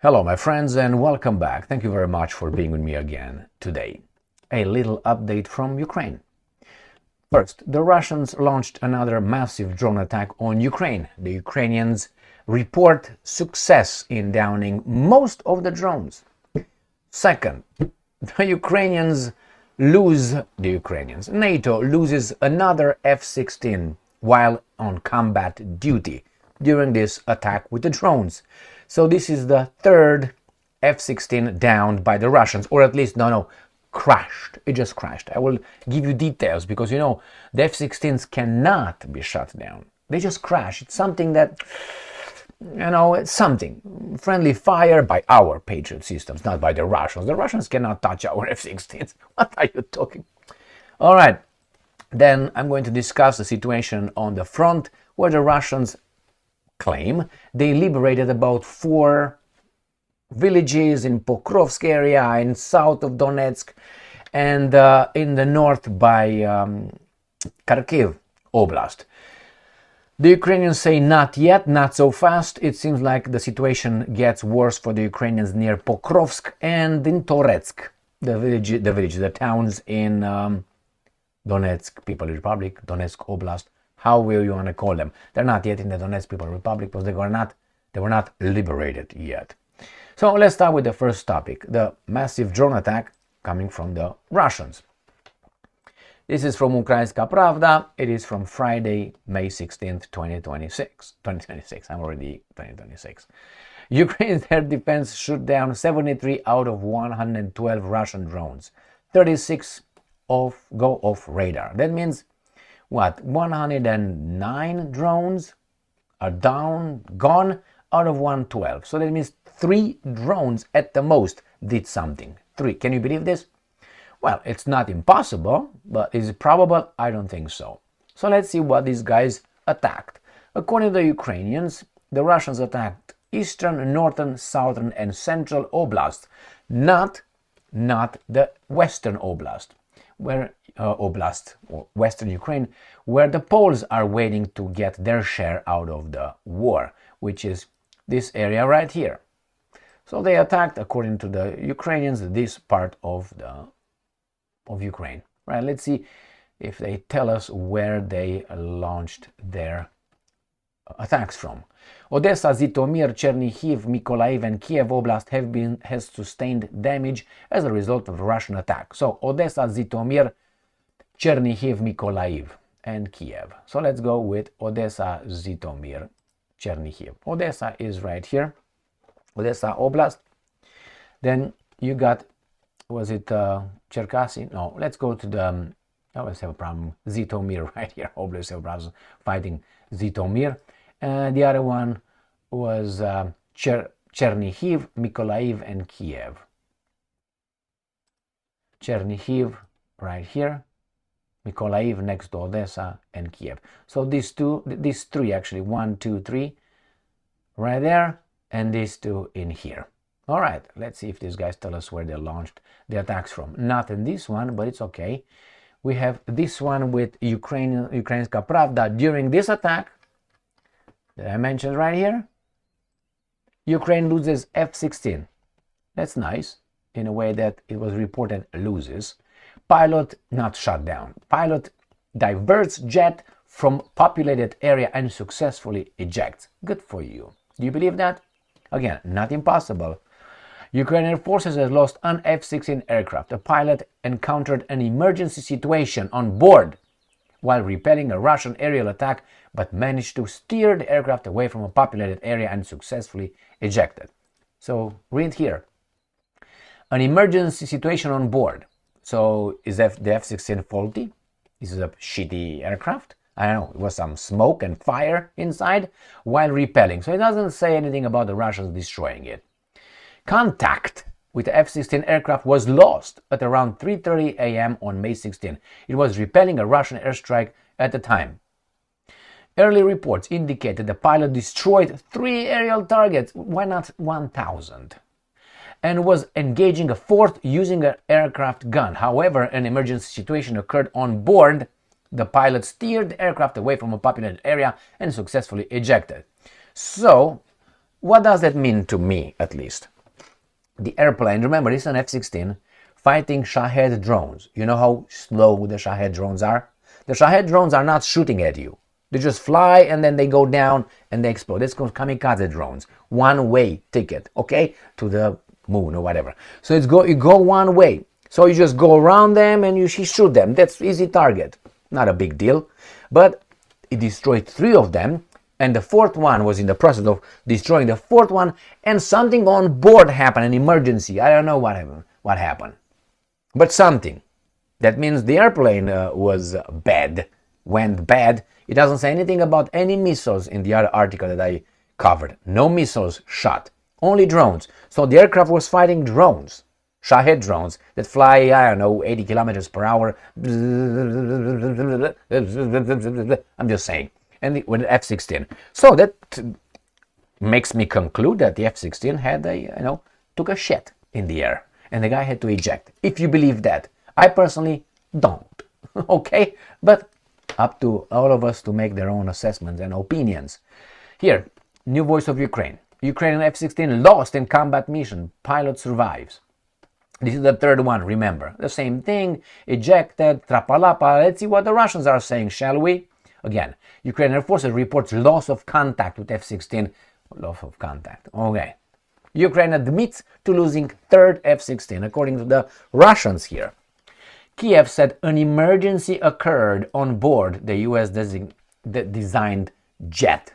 Hello my friends and welcome back. Thank you very much for being with me again today. A little update from Ukraine. First, the Russians launched another massive drone attack on Ukraine. The Ukrainians report success in downing most of the drones. Second, NATO loses another F-16 while on combat duty during this attack with the drones. So this is the third F-16 downed by the Russians, or at least, crashed. It just crashed. I will give you details because, the F-16s cannot be shut down. They just crash. It's something that, it's something. Friendly fire by our Patriot systems, not by the Russians. The Russians cannot touch our F-16s. What are you talking? All right. Then I'm going to discuss the situation on the front where the Russians claim they liberated about 4 villages in Pokrovsk area, in south of Donetsk, and in the north by Kharkiv Oblast. The Ukrainians say not yet, not so fast. It seems like the situation gets worse for the Ukrainians near Pokrovsk and in Toretsk, the towns in Donetsk People's Republic, Donetsk Oblast. How will you want to call them? They're not yet in the Donetsk People's Republic because they were not liberated yet. So let's start with the first topic, the massive drone attack coming from the Russians. This is from Ukrainska Pravda. It is from Friday, May 16th, 2026. I'm already 2026. Ukraine's air defense shot down 73 out of 112 Russian drones. 36 go off radar. That means what? 109 drones are gone out of 112. So that means 3 drones at the most did something. 3. Can you believe this? Well, it's not impossible, but is it probable? I don't think so. So let's see what these guys attacked. According to the Ukrainians, the Russians attacked eastern, northern, southern, and central oblasts, not the western oblast, where Western Ukraine, where the Poles are waiting to get their share out of the war, which is this area right here. So they attacked, according to the Ukrainians, this part of Ukraine. Right? Let's see if they tell us where they launched their attacks from. Odessa, Zhytomyr, Chernihiv, Mykolaiv, and Kiev Oblast has sustained damage as a result of the Russian attack. So Odessa, Zhytomyr, Chernihiv, Mykolaiv, and Kiev. So let's go with Odessa, Zhytomyr, Chernihiv. Odessa is right here, Odessa Oblast. Then you got, was it Cherkasy? No, let's go to the, I always have a problem, Zhytomyr right here. Always have problems fighting Zhytomyr. The other one was Chernihiv, Mykolaiv, and Kiev. Chernihiv right here, Mykolaiv next to Odessa, and Kiev. So these 3 actually, 1, 2, 3 right there, and these 2 in here. All right, let's see if these guys tell us where they launched the attacks from. Not in this one, but it's okay. We have this one with Ukrainska Pravda. During this attack that I mentioned right here, Ukraine loses F-16. That's nice, in a way that it was reported loses. Pilot not shut down. Pilot diverts jet from populated area and successfully ejects. Good for you. Do you believe that? Again, not impossible. Ukrainian forces have lost an F-16 aircraft. A pilot encountered an emergency situation on board while repelling a Russian aerial attack, but managed to steer the aircraft away from a populated area and successfully ejected. So read here. An emergency situation on board. So is the F-16 faulty? Is it a shitty aircraft? I don't know, it was some smoke and fire inside while repelling. So it doesn't say anything about the Russians destroying it. Contact with the F-16 aircraft was lost at around 3:30 a.m. on May 16. It was repelling a Russian airstrike at the time. Early reports indicated the pilot destroyed 3 aerial targets, why not 1,000? And was engaging a 4th using an aircraft gun. However, an emergency situation occurred on board. The pilot steered the aircraft away from a populated area and successfully ejected. So, what does that mean to me, at least? the airplane, remember this is an F-16, fighting Shahed drones. You know how slow the Shahed drones are? The Shahed drones are not shooting at you. They just fly and then they go down and they explode. That's called kamikaze drones. One-way ticket, okay? To the moon or whatever. So you go one way. So you just go around them and you shoot them. That's easy target. Not a big deal. But it destroyed 3 of them. And the 4th one was in the process of destroying the 4th one. And something on board happened, an emergency. I don't know what happened. But something. That means the airplane was bad. Went bad. It doesn't say anything about any missiles in the other article that I covered. No missiles shot. Only drones. So the aircraft was fighting drones. Shahed drones that fly, I don't know, 80 kilometers per hour. I'm just saying. And with the F-16. So that makes me conclude that the F-16 had took a shit in the air. And the guy had to eject. If you believe that. I personally don't. Okay? But up to all of us to make their own assessments and opinions. Here, new voice of Ukraine. Ukrainian F-16 lost in combat mission. Pilot survives. This is the 3rd one, remember. The same thing, ejected, trapalapa. Let's see what the Russians are saying, shall we? Again, Ukrainian Air Forces reports loss of contact with F-16. Loss of contact, okay. Ukraine admits to losing 3rd F-16, according to the Russians here. Kiev said an emergency occurred on board the US designed jet.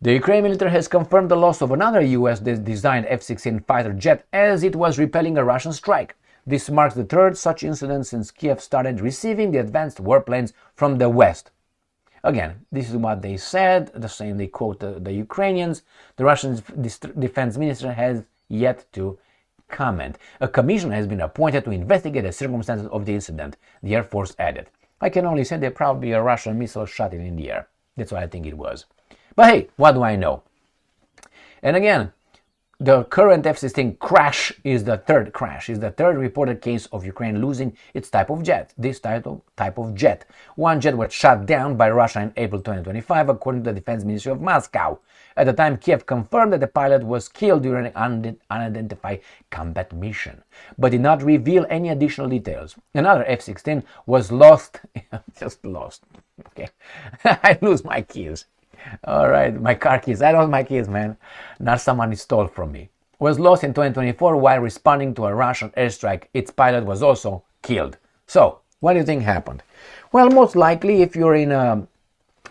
The Ukrainian military has confirmed the loss of another US-designed F-16 fighter jet as it was repelling a Russian strike. This marks the 3rd such incident since Kiev started receiving the advanced warplanes from the West. Again, this is what they said, the same they quote the Ukrainians. The Russian defense minister has yet to comment. A commission has been appointed to investigate the circumstances of the incident, the Air Force added. I can only say that probably a Russian missile shot it in the air. That's what I think it was. But hey, what do I know? And again, the current F-16 crash is the 3rd crash, is the 3rd reported case of Ukraine losing its type of jet, this type of jet. One jet was shot down by Russia in April 2025, according to the Defense Ministry of Moscow. At the time, Kiev confirmed that the pilot was killed during an unidentified combat mission, but did not reveal any additional details. Another F-16 was lost, just lost, okay, I lose my keys. All right, my car keys. I lost my keys, man. Not someone stole from me. Was lost in 2024 while responding to a Russian airstrike. Its pilot was also killed. So, what do you think happened? Well, most likely, if you're in a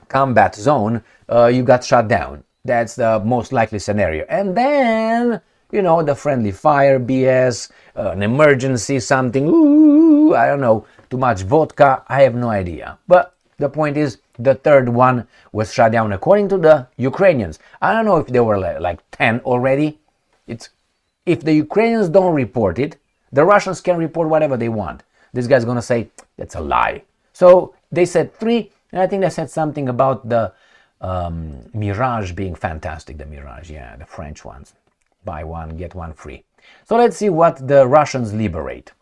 combat zone, you got shot down. That's the most likely scenario. And then, the friendly fire BS, an emergency, something, ooh, I don't know, too much vodka, I have no idea. But the point is, the 3rd one was shot down according to the Ukrainians. I don't know if there were like 10 already. If the Ukrainians don't report it, the Russians can report whatever they want. This guy's going to say, that's a lie. So they said 3, and I think they said something about the Mirage being fantastic. The Mirage, yeah, the French ones. Buy one, get one free. So let's see what the Russians liberate.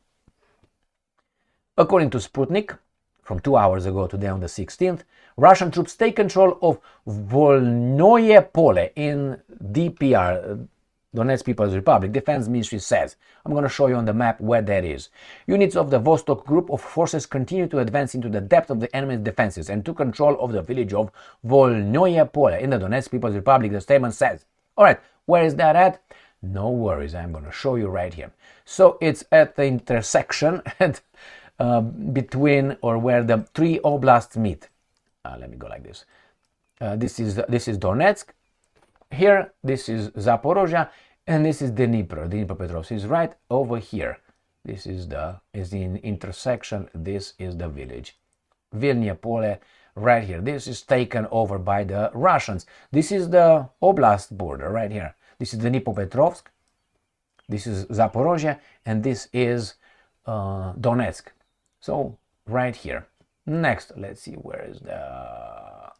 According to Sputnik, from 2 hours ago today on the 16th, Russian troops take control of Volnoye Pole in DPR, Donetsk People's Republic. Defense Ministry says. I'm going to show you on the map where that is. Units of the Vostok group of forces continue to advance into the depth of the enemy's defenses and took control of the village of Volnoye Pole in the Donetsk People's Republic, the statement says. Alright, where is that at? No worries, I'm going to show you right here. So it's at the intersection at between or where the 3 oblasts meet. Let me go like this. This is Donetsk. Here, this is Zaporozhye, and this is Dnipropetrovsk is right over here. This is the intersection. This is the village. Vilnia Pole, right here. This is taken over by the Russians. This is the oblast border right here. This is Dnipropetrovsk. This is Zaporozhye, and this is Donetsk. So right here. Next, let's see, where is the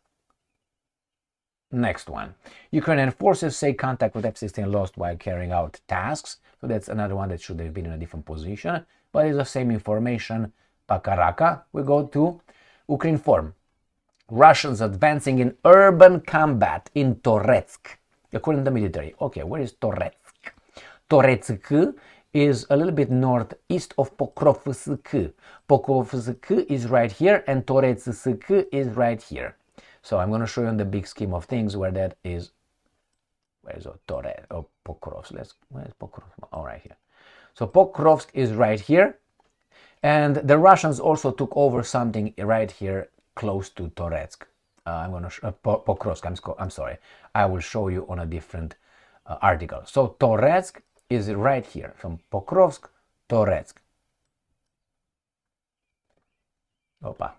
next one? Ukrainian forces say contact with F-16 lost while carrying out tasks. So that's another one that should have been in a different position, but it's the same information. Pakaraka. We go to Ukrinform. Russians advancing in urban combat in Toretsk, according to the military. Okay, where is Toretsk? Toretsk is a little bit northeast of Pokrovsk. Pokrovsk is right here and Toretsk is right here. So I'm going to show you in the big scheme of things where that is. Where's Pokrovsk? Where's Pokrovsk? Oh, right here. So Pokrovsk is right here. And the Russians also took over something right here close to Toretsk. I'm going to Pokrovsk. I'm sorry. I will show you on a different article. So Toretsk is right here from Pokrovsk, Toretsk. Opa.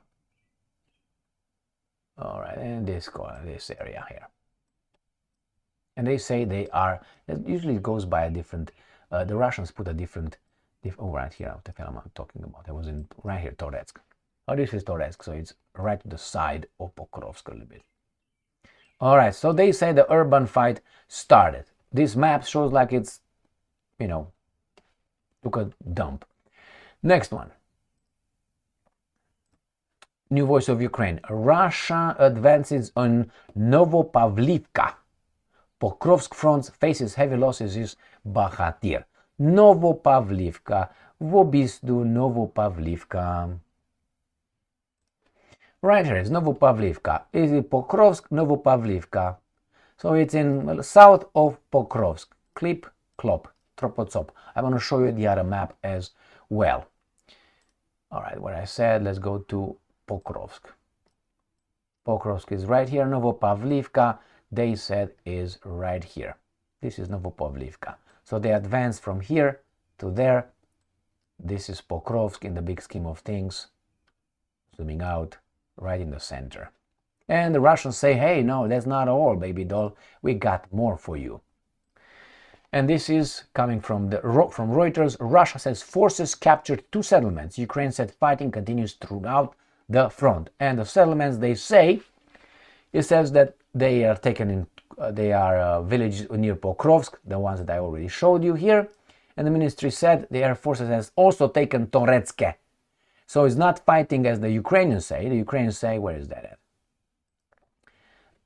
All right, and this area here. And they say they are. Usually it goes by a different. The Russians put a different. Oh, right here. What the hell am I talking about? I was in right here, Toretsk. Oh, this is Toretsk, so it's right to the side of Pokrovsk a little bit. All right, so they say the urban fight started. This map shows like it's, took a dump. Next one. New Voice of Ukraine. Russia advances on Novopavlivka. Pokrovsk front faces heavy losses in Bahatyr. Novopavlivka. Vobisdu Novopavlivka. Right here is Novopavlivka. Is it Pokrovsk, Novopavlivka? So it's in south of Pokrovsk. Klip, Klop, Tropotsop. I want to show you the other map as well. All right, what I said, let's go to Pokrovsk. Pokrovsk is right here. Novopavlivka, they said, is right here. This is Novopavlivka. So they advanced from here to there. This is Pokrovsk in the big scheme of things. Zooming out, right in the center. And the Russians say, hey, no, that's not all, baby doll. We got more for you. And this is coming from Reuters. Russia says forces captured 2 settlements. Ukraine said fighting continues throughout the front. And the settlements, they say, it says that they are taken in, they are villages near Pokrovsk, the ones that I already showed you here. And the ministry said the air forces has also taken Toretsk. So it's not fighting as the Ukrainians say. The Ukrainians say, where is that at?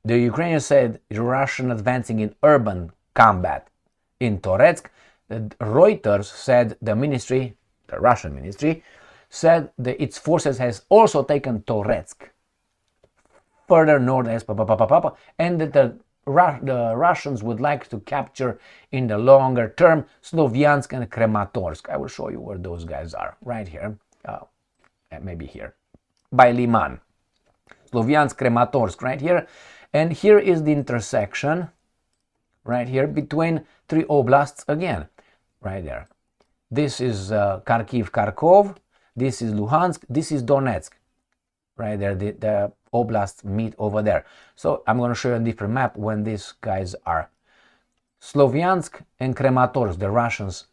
The Ukrainians said Russian advancing in urban combat in Toretsk. Reuters said the ministry, the Russian ministry, said that its forces has also taken Toretsk. Further north as and that the Russians would like to capture in the longer term Slovyansk and Krematorsk. I will show you where those guys are. Right here. Maybe here. By Liman. Slovyansk, Krematorsk, right here. And here is the intersection, right here, between 3 oblasts again, right there. This is Kharkiv, Kharkov, this is Luhansk, this is Donetsk, right there, the oblasts meet over there. So I'm going to show you a different map when these guys are. Slovyansk and Krematorsk, the Russians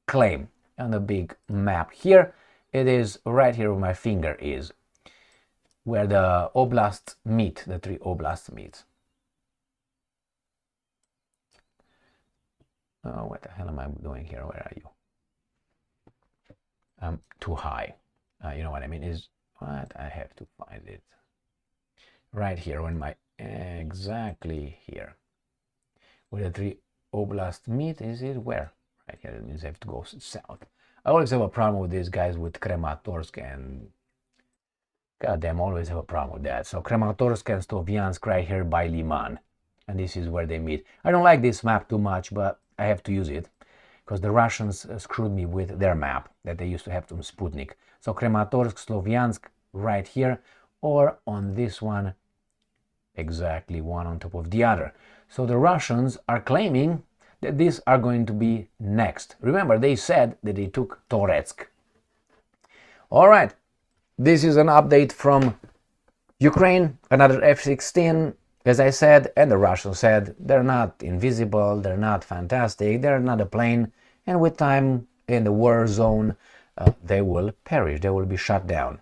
claim on the big map here. It is right here where my finger is, where the oblasts meet, the 3 oblasts meet. Oh, what the hell am I doing here? Where are you? I'm too high. You know what I mean? Is what I have to find it. Right here, when my exactly here, where the 3 oblasts meet. Is it where? Right here. It means I have to go south. I always have a problem with these guys with Krematorsk and goddamn, always have a problem with that. So Krematorsk and Slovyansk right here by Liman. And this is where they meet. I don't like this map too much, but I have to use it because the Russians screwed me with their map that they used to have from Sputnik. So Krematorsk, Slovyansk right here, or on this one, exactly one on top of the other. So the Russians are claiming that these are going to be next. Remember, they said that they took Toretsk. All right. This is an update from Ukraine, another F-16, as I said, and the Russians said they're not invisible, they're not fantastic, they're not a plane, and with time in the war zone, they will perish, they will be shut down.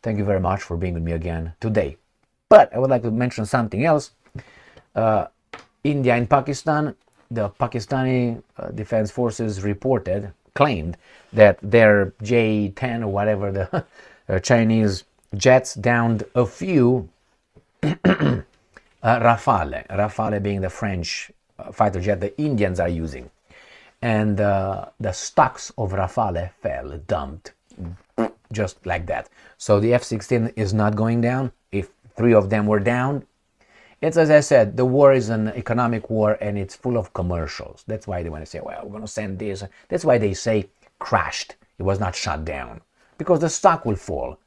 Thank you very much for being with me again today. But I would like to mention something else. India and Pakistan, the Pakistani Defense Forces claimed that their J-10 or whatever the Chinese jets downed a few Rafale being the French fighter jet the Indians are using. and the stocks of Rafale fell, dumped, just like that. So the F-16 is not going down. If 3 of them were down, it's, as I said, the war is an economic war and it's full of commercials. That's why they want to say, well, we're going to send this. That's why they say crashed. It was not shut down. Because the stock will fall.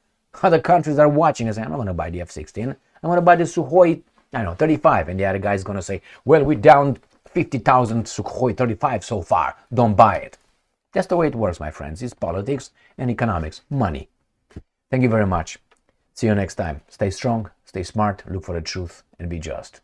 Other countries are watching and say, I'm not going to buy the F-16. I'm going to buy the Sukhoi, 35. And the other guy is going to say, well, we downed 50,000 Sukhoi 35 so far. Don't buy it. That's the way it works, my friends. It's politics and economics. Money. Thank you very much. See you next time. Stay strong, stay smart, look for the truth, and be just.